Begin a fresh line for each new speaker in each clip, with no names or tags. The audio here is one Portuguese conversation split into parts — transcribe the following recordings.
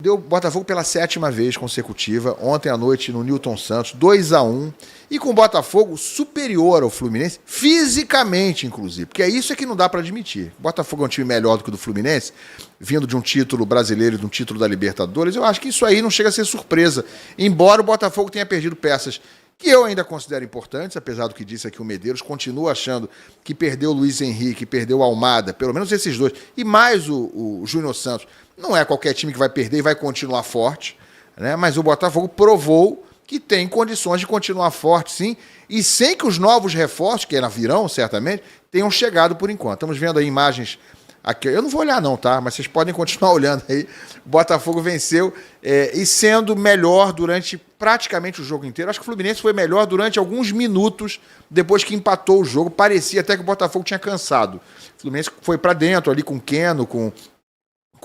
Deu Botafogo pela 7ª vez consecutiva, ontem à noite no Newton Santos, 2-1, e com o Botafogo superior ao Fluminense, fisicamente inclusive, porque isso é que não dá para admitir. O Botafogo é um time melhor do que o do Fluminense, vindo de um título brasileiro e de um título da Libertadores, eu acho que isso aí não chega a ser surpresa, embora o Botafogo tenha perdido peças que eu ainda considero importantes, apesar do que disse aqui o Medeiros, continuo achando que perdeu o Luiz Henrique, perdeu o Almada, pelo menos esses dois, e mais o Júnior Santos. Não é qualquer time que vai perder e vai continuar forte, né? Mas o Botafogo provou que tem condições de continuar forte, sim, e sem que os novos reforços, que virão, certamente, tenham chegado por enquanto. Estamos vendo aí imagens aqui. Eu não vou olhar não, tá? Mas vocês podem continuar olhando aí. O Botafogo venceu e sendo melhor durante praticamente o jogo inteiro. Acho que o Fluminense foi melhor durante alguns minutos depois que empatou o jogo. Parecia até que o Botafogo tinha cansado. O Fluminense foi para dentro ali com o Keno, com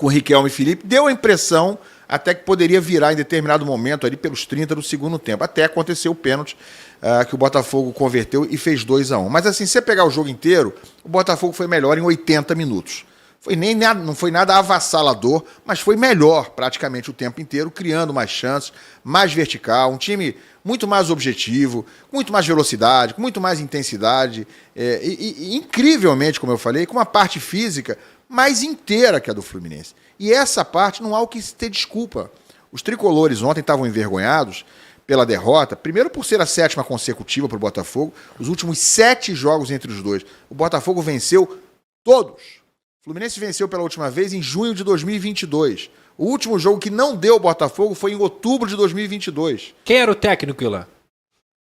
o Riquelme e Felipe, deu a impressão até que poderia virar em determinado momento, ali pelos 30 do segundo tempo, até aconteceu o pênalti que o Botafogo converteu e fez 2-1. Mas assim, se você pegar o jogo inteiro, o Botafogo foi melhor em 80 minutos. Não foi nada avassalador, mas foi melhor praticamente o tempo inteiro, criando mais chances, mais vertical, um time muito mais objetivo, muito mais velocidade, com muito mais intensidade, e incrivelmente, como eu falei, com uma parte física mais inteira que a do Fluminense. E essa parte não há o que se ter desculpa. Os tricolores ontem estavam envergonhados pela derrota, primeiro por ser a 7ª consecutiva para o Botafogo, os últimos 7 jogos entre os dois. O Botafogo venceu todos. O Fluminense venceu pela última vez em junho de 2022. O último jogo que não deu o Botafogo foi em outubro de 2022.
Quem era o técnico lá?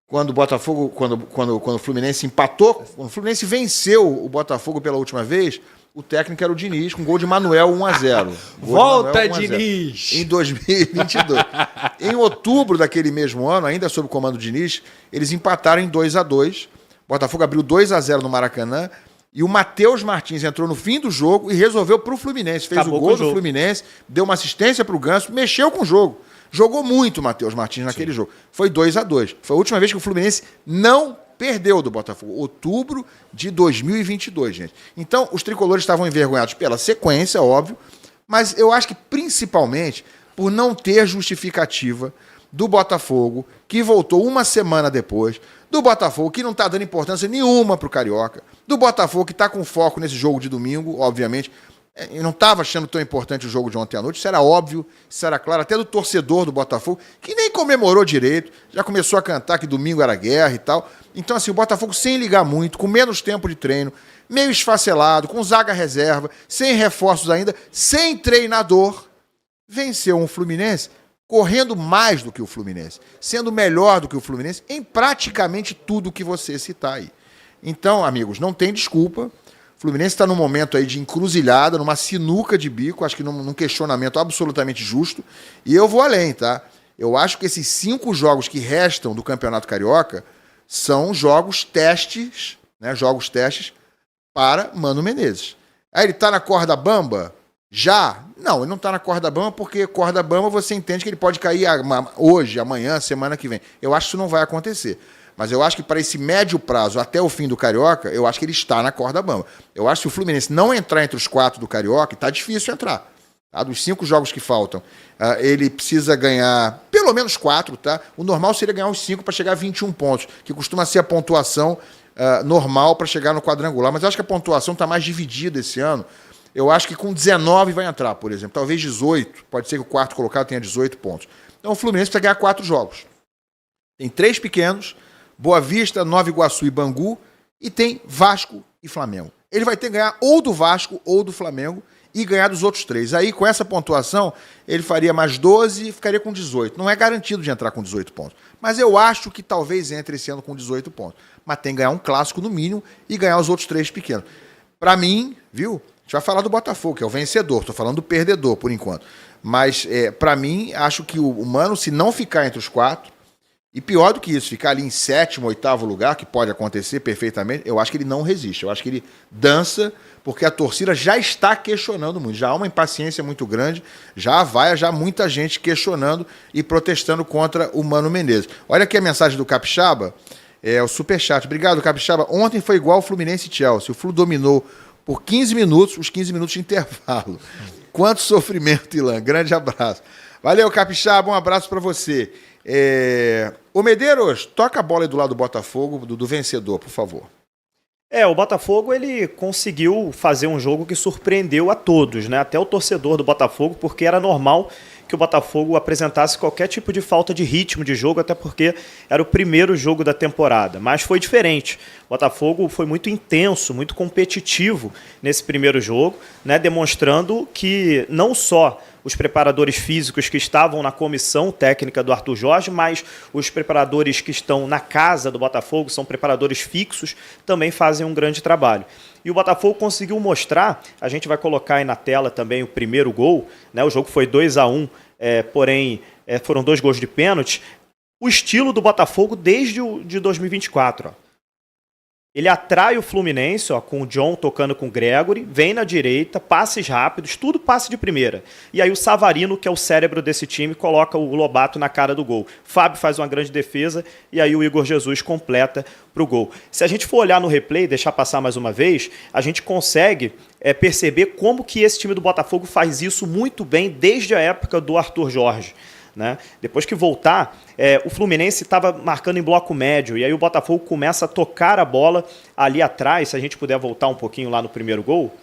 Quando o Botafogo, quando o Fluminense empatou, quando o Fluminense venceu o Botafogo pela última vez, o técnico era o Diniz, com gol de Manuel 1-0.
Volta, Diniz!
Em 2022. Em outubro daquele mesmo ano, ainda sob o comando do Diniz, eles empataram em 2-2. O Botafogo abriu 2-0 no Maracanã. E o Matheus Martins entrou no fim do jogo e resolveu para o Fluminense. Fez o gol do Fluminense, deu uma assistência para o Ganso, mexeu com o jogo. Jogou muito o Matheus Martins naquele jogo. Foi 2-2. Foi a última vez que o Fluminense não perdeu do Botafogo. Outubro de 2022, gente. Então, os tricolores estavam envergonhados pela sequência, óbvio, mas eu acho que principalmente por não ter justificativa do Botafogo, que voltou uma semana depois, do Botafogo, que não está dando importância nenhuma para o Carioca, do Botafogo, que está com foco nesse jogo de domingo, obviamente. Eu não estava achando tão importante o jogo de ontem à noite, isso era óbvio, isso era claro, até do torcedor do Botafogo, que nem comemorou direito, já começou a cantar que domingo era guerra e tal. Então, assim, o Botafogo sem ligar muito, com menos tempo de treino, meio esfacelado, com zaga reserva, sem reforços ainda, sem treinador, venceu um Fluminense correndo mais do que o Fluminense, sendo melhor do que o Fluminense em praticamente tudo que você citar aí. Então, amigos, não tem desculpa. O Fluminense está num momento aí de encruzilhada, numa sinuca de bico, acho que num questionamento absolutamente justo. E eu vou além, tá? Eu acho que esses 5 jogos que restam do Campeonato Carioca são jogos testes, né? Jogos testes para Mano Menezes. Aí ele está na corda bamba? Já? Não, ele não está na corda bamba porque corda bamba você entende que ele pode cair hoje, amanhã, semana que vem. Eu acho que isso não vai acontecer. Mas eu acho que para esse médio prazo, até o fim do Carioca, eu acho que ele está na corda bamba. Eu acho que se o Fluminense não entrar entre os 4 do Carioca, está difícil entrar. Tá? Dos 5 jogos que faltam, ele precisa ganhar pelo menos 4, tá? O normal seria ganhar os 5 para chegar a 21 pontos, que costuma ser a pontuação normal para chegar no quadrangular. Mas eu acho que a pontuação está mais dividida esse ano. Eu acho que com 19 vai entrar, por exemplo. Talvez 18. Pode ser que o quarto colocado tenha 18 pontos. Então o Fluminense precisa ganhar 4 jogos. Tem 3 pequenos, Boa Vista, Nova Iguaçu e Bangu, e tem Vasco e Flamengo. Ele vai ter que ganhar ou do Vasco ou do Flamengo e ganhar dos outros 3. Aí, com essa pontuação, ele faria mais 12 e ficaria com 18. Não é garantido de entrar com 18 pontos. Mas eu acho que talvez entre esse ano com 18 pontos. Mas tem que ganhar um clássico no mínimo e ganhar os outros 3 pequenos. Para mim, viu? A gente vai falar do Botafogo, que é o vencedor. Estou falando do perdedor, por enquanto. Mas, para mim, acho que o Mano, se não ficar entre os 4, e pior do que isso, ficar ali em 7º, 8º lugar, que pode acontecer perfeitamente, eu acho que ele não resiste. Eu acho que ele dança, porque a torcida já está questionando muito. Já há uma impaciência muito grande, já muita gente questionando e protestando contra o Mano Menezes. Olha aqui a mensagem do Capixaba, o superchat. Obrigado, Capixaba. Ontem foi igual o Fluminense e Chelsea. O Flu dominou por 15 minutos, os 15 minutos de intervalo. Quanto sofrimento, Ilan. Grande abraço. Valeu, Capixaba, um abraço para você. Ô Medeiros, toca a bola aí do lado do Botafogo, do vencedor, por favor.
O Botafogo ele conseguiu fazer um jogo que surpreendeu a todos, né? Até o torcedor do Botafogo, porque era normal que o Botafogo apresentasse qualquer tipo de falta de ritmo de jogo, até porque era o primeiro jogo da temporada. Mas foi diferente. O Botafogo foi muito intenso, muito competitivo nesse primeiro jogo, né? Demonstrando que não só os preparadores físicos que estavam na comissão técnica do Arthur Jorge, mas os preparadores que estão na casa do Botafogo, são preparadores fixos, também fazem um grande trabalho. E o Botafogo conseguiu mostrar, a gente vai colocar aí na tela também o primeiro gol, né? O jogo foi 2-1, porém foram 2 gols de pênalti, o estilo do Botafogo desde de 2024, ó. Ele atrai o Fluminense, ó, com o John tocando com o Gregory, vem na direita, passes rápidos, tudo passe de primeira. E aí o Savarino, que é o cérebro desse time, coloca o Lobato na cara do gol. Fábio faz uma grande defesa e aí o Igor Jesus completa para o gol. Se a gente for olhar no replay, deixar passar mais uma vez, a gente consegue perceber como que esse time do Botafogo faz isso muito bem desde a época do Arthur Jorge, né? Depois que voltar, o Fluminense estava marcando em bloco médio e aí o Botafogo começa a tocar a bola ali atrás. Se a gente puder voltar um pouquinho lá no primeiro gol,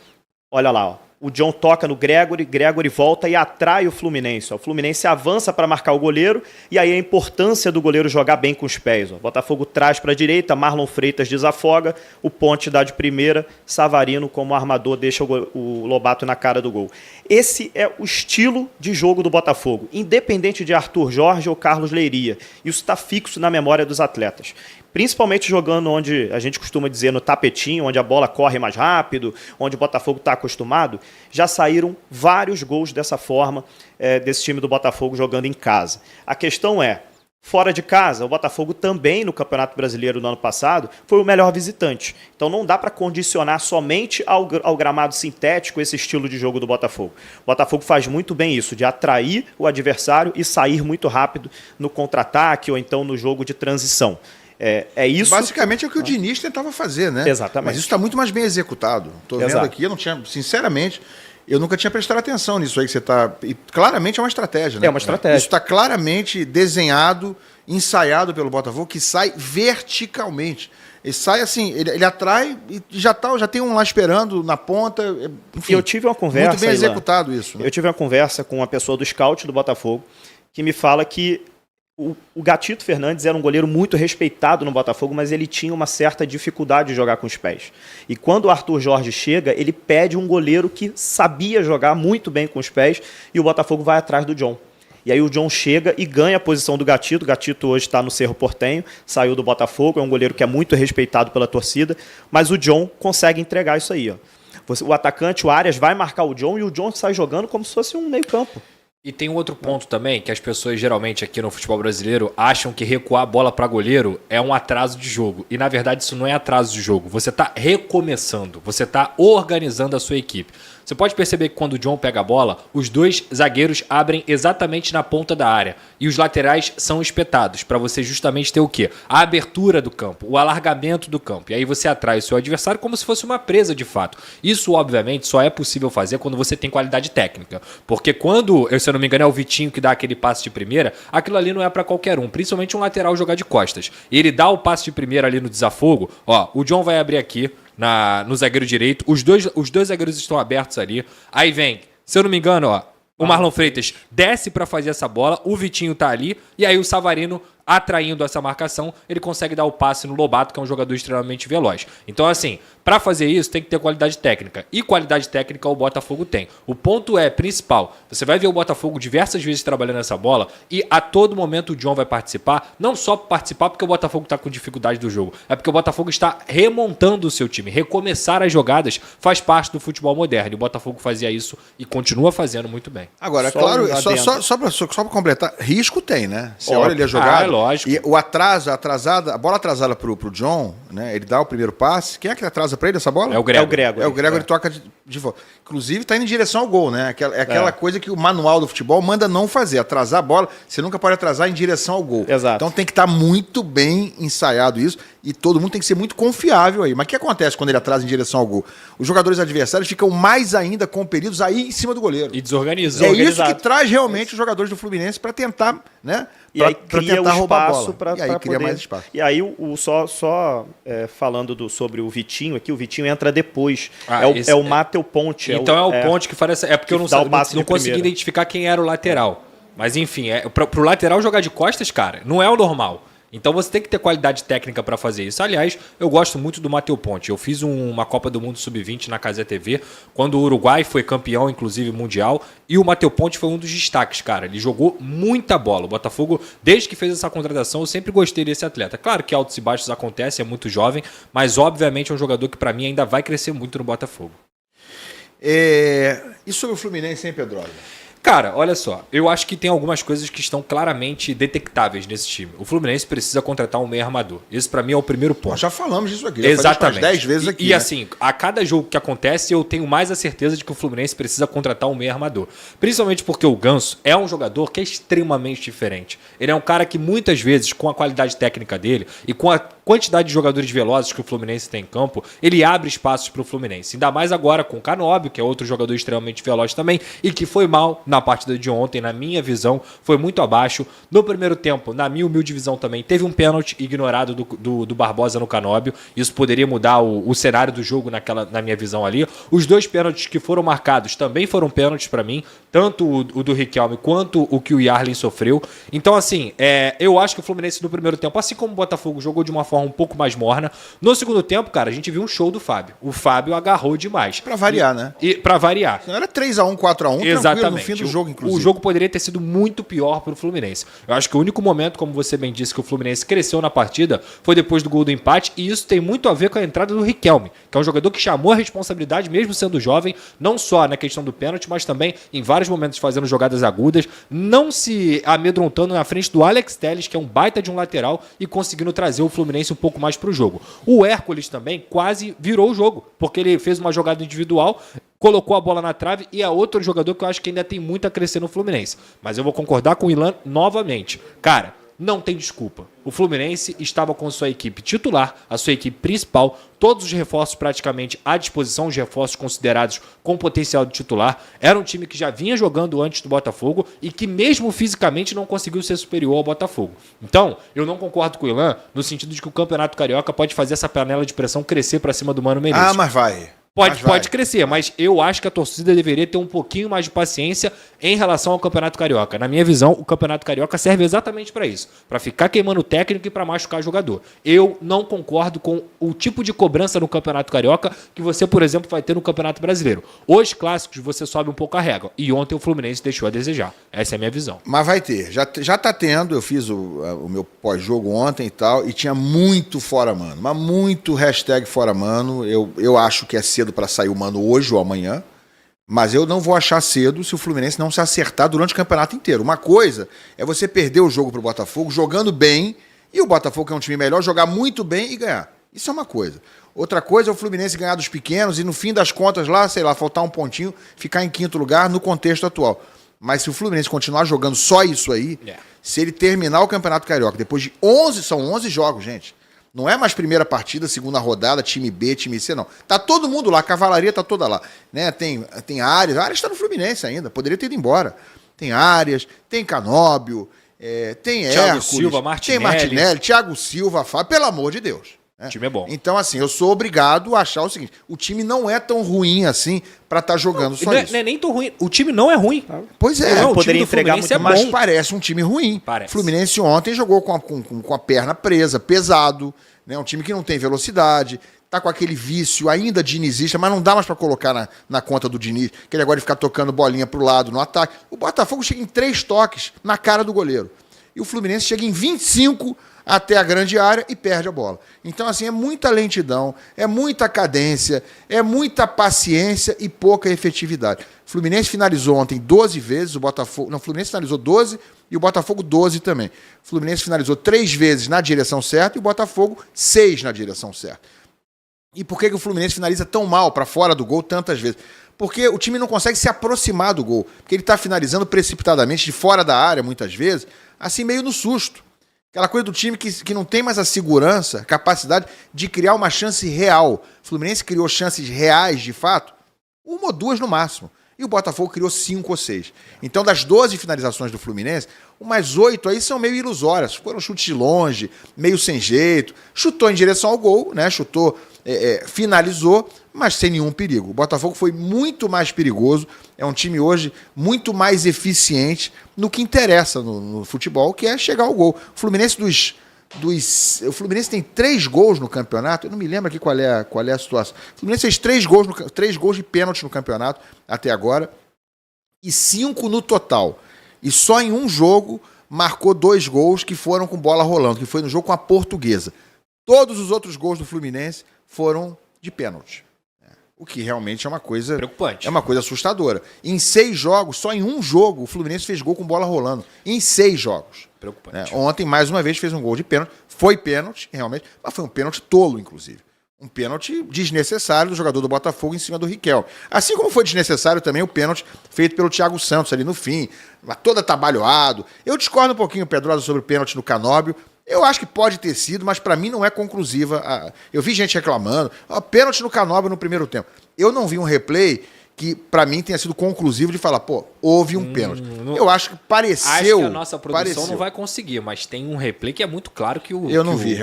olha lá, ó. O John toca no Gregory volta e atrai o Fluminense. Ó. O Fluminense avança para marcar o goleiro e aí a importância do goleiro jogar bem com os pés. Ó. O Botafogo traz para a direita, Marlon Freitas desafoga, o Ponte dá de primeira, Savarino como armador deixa o Lobato na cara do gol. Esse é o estilo de jogo do Botafogo, independente de Arthur Jorge ou Carlos Leiria. Isso está fixo na memória dos atletas. Principalmente jogando onde a gente costuma dizer no tapetinho, onde a bola corre mais rápido, onde o Botafogo está acostumado, já saíram vários gols dessa forma, desse time do Botafogo jogando em casa. A questão é, fora de casa, o Botafogo também no Campeonato Brasileiro no ano passado foi o melhor visitante. Então não dá para condicionar somente ao gramado sintético esse estilo de jogo do Botafogo. O Botafogo faz muito bem isso, de atrair o adversário e sair muito rápido no contra-ataque ou então no jogo de transição. Isso.
Basicamente é o que o Diniz tentava fazer, né?
Exatamente.
Mas isso está muito mais bem executado. Estou vendo aqui, eu não tinha, sinceramente, eu nunca tinha prestado atenção nisso aí que você está. E claramente é uma estratégia, né?
É uma estratégia.
Isso está claramente desenhado, ensaiado pelo Botafogo, que sai verticalmente. Ele sai assim, ele atrai e já tem um lá esperando na ponta. Enfim,
eu tive uma conversa.
Muito bem executado isso. Né?
Eu tive uma conversa com uma pessoa do scout do Botafogo que me fala que o Gatito Fernandes era um goleiro muito respeitado no Botafogo, mas ele tinha uma certa dificuldade de jogar com os pés. E quando o Arthur Jorge chega, ele pede um goleiro que sabia jogar muito bem com os pés e o Botafogo vai atrás do John. E aí o John chega e ganha a posição do Gatito. O Gatito hoje está no Cerro Porteño, saiu do Botafogo, é um goleiro que é muito respeitado pela torcida, mas o John consegue entregar isso aí. Ó. O atacante, o Arias, vai marcar o John e o John sai jogando como se fosse um meio-campo.
E tem um outro ponto também, que as pessoas geralmente aqui no futebol brasileiro acham que recuar a bola para goleiro é um atraso de jogo. E na verdade isso não é atraso de jogo. Você está recomeçando, você está organizando a sua equipe. Você pode perceber que quando o John pega a bola, os 2 zagueiros abrem exatamente na ponta da área. E os laterais são espetados, para você justamente ter o quê? A abertura do campo, o alargamento do campo. E aí você atrai o seu adversário como se fosse uma presa de fato. Isso, obviamente, só é possível fazer quando você tem qualidade técnica. Porque quando, se eu não me engano, é o Vitinho que dá aquele passe de primeira, aquilo ali não é para qualquer um, principalmente um lateral jogar de costas. Ele dá o passe de primeira ali no desafogo, ó, o John vai abrir aqui, no zagueiro direito, os dois zagueiros estão abertos ali, aí vem, se eu não me engano, ó, o Marlon Freitas desce para fazer essa bola, o Vitinho tá ali, e aí o Savarino, atraindo essa marcação, ele consegue dar o passe no Lobato, que é um jogador extremamente veloz. Então, assim, para fazer isso, tem que ter qualidade técnica. E qualidade técnica o Botafogo tem. O ponto principal, você vai ver o Botafogo diversas vezes trabalhando essa bola e a todo momento o John vai participar, não só participar porque o Botafogo está com dificuldade do jogo, é porque o Botafogo está remontando o seu time. Recomeçar as jogadas faz parte do futebol moderno. E o Botafogo fazia isso e continua fazendo muito bem.
Agora, claro, só para completar, risco tem, né? Você olha ali a jogada.
Lógico.
E o a bola atrasada pro John, né? Ele dá o primeiro passe. Quem é que atrasa pra ele essa bola?
É o Gregory.
Ele toca de de volta. Inclusive, tá indo em direção ao gol, né? Aquela coisa que o manual do futebol manda não fazer. Atrasar a bola, você nunca pode atrasar em direção ao gol.
Exato.
Então tem que estar muito bem ensaiado isso e todo mundo tem que ser muito confiável aí. Mas o que acontece quando ele atrasa em direção ao gol? Os jogadores adversários ficam mais ainda compelidos aí em cima do goleiro.
E desorganizam.
É isso que traz realmente os jogadores do Fluminense para tentar, né?
E aí cria o espaço
para cria
poder...
mais espaço.
E aí, falando sobre o Vitinho aqui, o Vitinho entra depois. É o Matheus Ponte.
Então é o Ponte que faz essa... É porque eu não consegui
primeira.
identificar quem era o lateral. Mas enfim, pro lateral jogar de costas, cara, não é o normal. Então você tem que ter qualidade técnica para fazer isso. Aliás, eu gosto muito do Matheus Ponte. Eu fiz uma Copa do Mundo Sub-20 na Cazé TV, quando o Uruguai foi campeão, inclusive mundial, e o Matheus Ponte foi um dos destaques, cara. Ele jogou muita bola. O Botafogo, desde que fez essa contratação, eu sempre gostei desse atleta. Claro que altos e baixos acontecem, é muito jovem, mas obviamente é um jogador que para mim ainda vai crescer muito no Botafogo.
E sobre o Fluminense, hein, Pedrosa?
Cara, olha só, eu acho que tem algumas coisas que estão claramente detectáveis nesse time. O Fluminense precisa contratar um meio armador. Esse pra mim é o primeiro ponto.
Nós já falamos disso aqui.
Exatamente.
10 vezes aqui.
E assim, a cada jogo que acontece, eu tenho mais a certeza de que o Fluminense precisa contratar um meio armador. Principalmente porque o Ganso é um jogador que é extremamente diferente. Ele é um cara que muitas vezes, com a qualidade técnica dele e com a quantidade de jogadores velozes que o Fluminense tem em campo, ele abre espaços para o Fluminense. Ainda mais agora com o Canóbio, que é outro jogador extremamente veloz também, e que foi mal na partida de ontem, na minha visão, foi muito abaixo. No primeiro tempo, na minha humilde visão também, teve um pênalti ignorado do Barbosa no Canóbio. Isso poderia mudar o cenário do jogo na minha visão ali. Os dois pênaltis que foram marcados também foram pênaltis para mim, tanto o do Riquelme quanto o que o Yarlin sofreu. Então, assim, eu acho que o Fluminense no primeiro tempo, assim como o Botafogo jogou de uma forma um pouco mais morna, no segundo tempo, cara, a gente viu um show do Fábio. O Fábio agarrou demais.
Pra variar, né?
Pra variar.
Não era 3-1, 4-1,
exatamente.
No fim do jogo, inclusive.
O jogo poderia ter sido muito pior pro Fluminense. Eu acho que o único momento, como você bem disse, que o Fluminense cresceu na partida foi depois do gol do empate, e isso tem muito a ver com a entrada do Riquelme, que é um jogador que chamou a responsabilidade, mesmo sendo jovem, não só na questão do pênalti, mas também em vários momentos fazendo jogadas agudas, não se amedrontando na frente do Alex Telles, que é um baita de um lateral, e conseguindo trazer o Fluminense um pouco mais pro jogo. O Hércules também quase virou o jogo, porque ele fez uma jogada individual, colocou a bola na trave, e é outro jogador que eu acho que ainda tem muito a crescer no Fluminense. Mas eu vou concordar com o Ilan novamente. Cara, não tem desculpa. O Fluminense estava com sua equipe titular, a sua equipe principal, todos os reforços praticamente à disposição, os reforços considerados com potencial de titular. Era um time que já vinha jogando antes do Botafogo e que mesmo fisicamente não conseguiu ser superior ao Botafogo. Então, eu não concordo com o Ilan no sentido de que o Campeonato Carioca pode fazer essa panela de pressão crescer para cima do Mano Menezes.
Ah, mas vai.
Pode crescer, mas eu acho que a torcida deveria ter um pouquinho mais de paciência em relação ao Campeonato Carioca. Na minha visão, o Campeonato Carioca serve exatamente para isso, para ficar queimando o técnico e para machucar jogador. Eu não concordo com o tipo de cobrança no Campeonato Carioca que você, por exemplo, vai ter no Campeonato Brasileiro. Os clássicos você sobe um pouco a régua, e ontem o Fluminense deixou a desejar. Essa é a minha visão.
Mas vai ter, já tá tendo, eu fiz o meu pós-jogo ontem e tal, e tinha muito fora mano, mas muito hashtag fora mano. Eu acho que é cedo para sair o mano hoje ou amanhã, mas eu não vou achar cedo se o Fluminense não se acertar durante o campeonato inteiro. Uma coisa é você perder o jogo pro Botafogo jogando bem, e o Botafogo, que é um time melhor, jogar muito bem e ganhar. Isso é uma coisa. Outra coisa é o Fluminense ganhar dos pequenos e no fim das contas lá, sei lá, faltar um pontinho, ficar em quinto lugar no contexto atual. Mas se o Fluminense continuar jogando só isso aí, se ele terminar o Campeonato Carioca depois de 11, são 11 jogos, gente. Não é mais primeira partida, segunda rodada, time B, time C, não. Tá todo mundo lá, a cavalaria tá toda lá. Né? Tem Arias, a Arias tá no Fluminense ainda, poderia ter ido embora. Tem Arias, tem Canóbio, tem Hércules,
Silva,
tem Martinelli, Thiago Silva, Fábio, pelo amor de Deus.
O time é bom.
Então, assim, eu sou obrigado a achar o seguinte, o time não é tão ruim assim pra estar jogando só isso.
Não é nem tão ruim, o time não é ruim.
Pois é,
não,
o
poderia entregar
muito,
muito
mas
bom.
parece um time ruim.
Parece.
Fluminense ontem jogou com a perna presa, pesado, né? Um time que não tem velocidade, tá com aquele vício ainda dinizista, mas não dá mais pra colocar na conta do Diniz, que ele agora de ficar tocando bolinha pro lado no ataque. O Botafogo chega em 3 toques na cara do goleiro. E o Fluminense chega em 25 até a grande área e perde a bola. Então, assim, é muita lentidão, é muita cadência, é muita paciência e pouca efetividade. O Fluminense finalizou ontem 12 vezes, o Fluminense finalizou 12 e o Botafogo 12 também. O Fluminense finalizou 3 vezes na direção certa e o Botafogo 6 na direção certa. E por que o Fluminense finaliza tão mal para fora do gol tantas vezes? Porque o time não consegue se aproximar do gol. Porque ele está finalizando precipitadamente de fora da área, muitas vezes, assim meio no susto. Aquela coisa do time que não tem mais a segurança, a capacidade de criar uma chance real. O Fluminense criou chances reais, de fato, uma ou duas no máximo. E o Botafogo criou 5 ou 6. Então, das 12 finalizações do Fluminense, umas 8 aí são meio ilusórias. Foram chutes de longe, meio sem jeito. Chutou em direção ao gol, né? Finalizou, mas sem nenhum perigo. O Botafogo foi muito mais perigoso. É um time hoje muito mais eficiente no que interessa no futebol, que é chegar ao gol. O Fluminense o Fluminense tem 3 gols no campeonato. Eu não me lembro aqui qual é a situação. O Fluminense fez 3 gols de pênalti no campeonato até agora e 5 no total. E só em um jogo marcou 2 gols que foram com bola rolando, que foi no jogo com a Portuguesa. Todos os outros gols do Fluminense foram de pênalti. O que realmente é uma coisa preocupante. É uma coisa assustadora. Em 6 jogos, só em um jogo, o Fluminense fez gol com bola rolando. Em 6 jogos. Preocupante. Ontem, mais uma vez, fez um gol de pênalti. Foi pênalti, realmente, mas foi um pênalti tolo, inclusive. Um pênalti desnecessário do jogador do Botafogo em cima do Riquelme. Assim como foi desnecessário também o pênalti feito pelo Thiago Santos ali no fim, todo atabalhoado. Eu discordo um pouquinho, Pedrosa, sobre o pênalti no Canóbio. Eu acho que pode ter sido, mas para mim não é conclusiva. Eu vi gente reclamando, pênalti no Canóbio no primeiro tempo. Eu não vi um replay que para mim tenha sido conclusivo de falar, houve um pênalti. Eu acho que pareceu... Acho que
a nossa produção não vai conseguir, mas tem um replay que é muito claro que o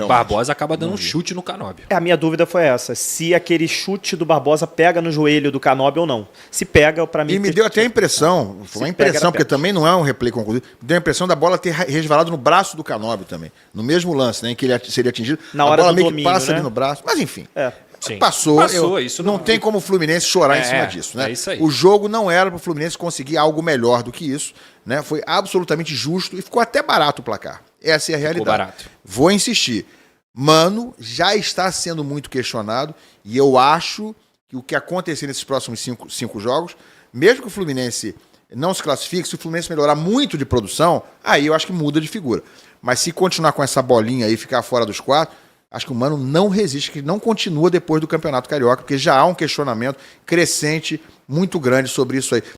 Barbosa acaba dando um chute no Canóbio.
A minha dúvida foi essa, se aquele chute do Barbosa pega no joelho do Canóbio ou não. Se pega, para mim...
E me deu até a impressão, foi uma impressão, porque também não é um replay conclusivo, me deu a impressão da bola ter resvalado no braço do Canóbio também. No mesmo lance, né, em que ele seria atingido.
Na hora
a bola
do
meio
domínio,
que passa
né?
ali no braço. Mas enfim...
Sim.
Passou
isso
não tem como o Fluminense chorar em cima disso, né?
É isso aí.
O jogo não era para o Fluminense conseguir algo melhor do que isso, né? Foi absolutamente justo e ficou até barato o placar. Essa é a realidade.
Ficou barato.
Vou insistir. Mano já está sendo muito questionado e eu acho que o que acontecer nesses próximos 5 jogos, mesmo que o Fluminense não se classifique, se o Fluminense melhorar muito de produção, aí eu acho que muda de figura. Mas se continuar com essa bolinha aí e ficar fora dos 4, acho que o Mano não resiste, que não continua depois do Campeonato Carioca, porque já há um questionamento crescente muito grande sobre isso aí.